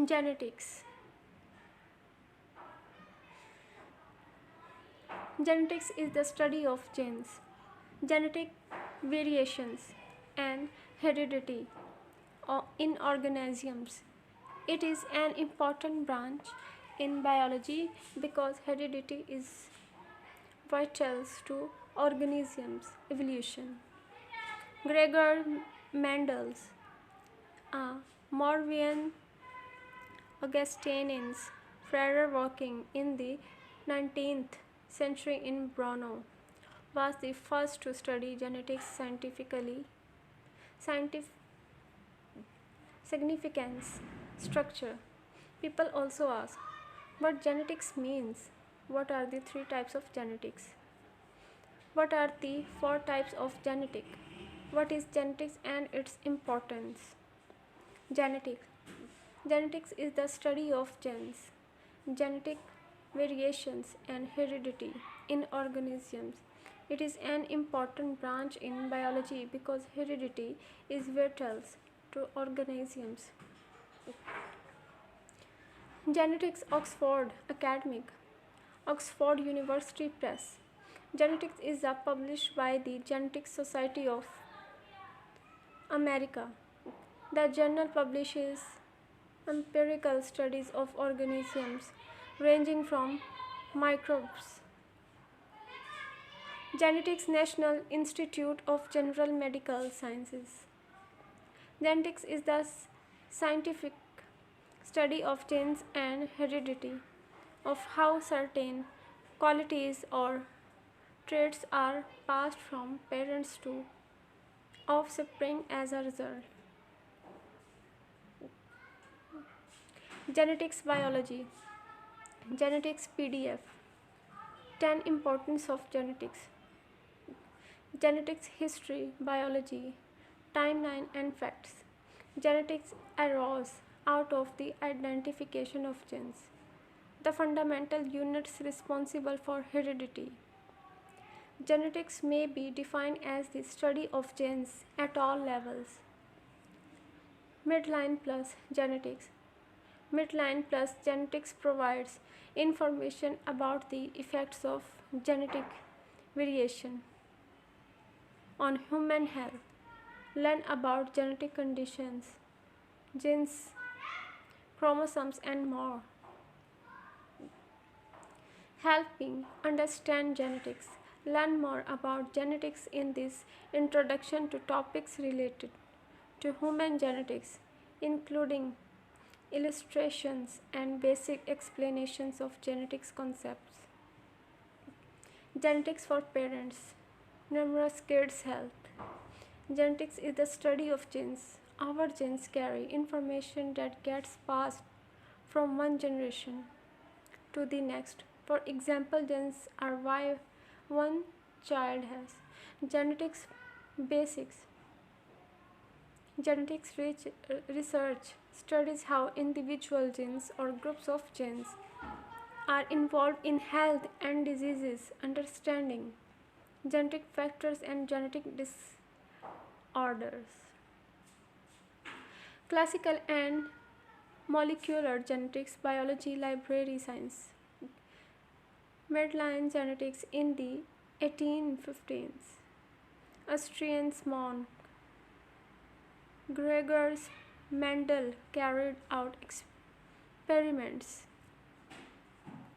Genetics. Genetics is the study of genes, genetic variations, and heredity in organisms. It is an important branch in biology because heredity is vital to organisms' evolution. Gregor Mendel's Moravian Augustinians, further working in the 19th century in Brno, was the first to study genetics scientifically. Scientific significance, structure. People also ask what genetics means. What are the three types of genetics? What are the four types of genetic? What is genetics and its importance? Genetics. Genetics is the study of genes, genetic variations, and heredity in organisms. It is an important branch in biology because heredity is vital to organisms. Genetics Oxford Academic, Oxford University Press. Genetics is published by the Genetic Society of America. The journal publishes empirical studies of organisms ranging from microbes. Genetics National Institute of General Medical Sciences. Genetics is the scientific study of genes and heredity, of how certain qualities or traits are passed from parents to offspring as a result. Genetics Biology. Genetics PDF. 10 Importance of Genetics. Genetics History, Biology, Timeline and Facts. Genetics arose out of the identification of genes, the fundamental units responsible for heredity. Genetics may be defined as the study of genes at all levels. Midline Plus Genetics. Midline Plus Genetics provides information about the effects of genetic variation on human health. Learn about genetic conditions, genes, chromosomes, and more. Helping understand genetics. Learn more about genetics in this introduction to topics related to human genetics, including illustrations and basic explanations of genetics concepts. Genetics for parents. Numerous kids' health. Genetics is the study of genes. Our genes carry information that gets passed from one generation to the next. For example, genes are why one child has. Genetics basics. Genetics research studies how individual genes or groups of genes are involved in health and diseases, understanding genetic factors and genetic disorders. Classical and molecular genetics, biology, library science. Medline genetics in the 1815s. Austrian monk Gregor Mendel carried out experiments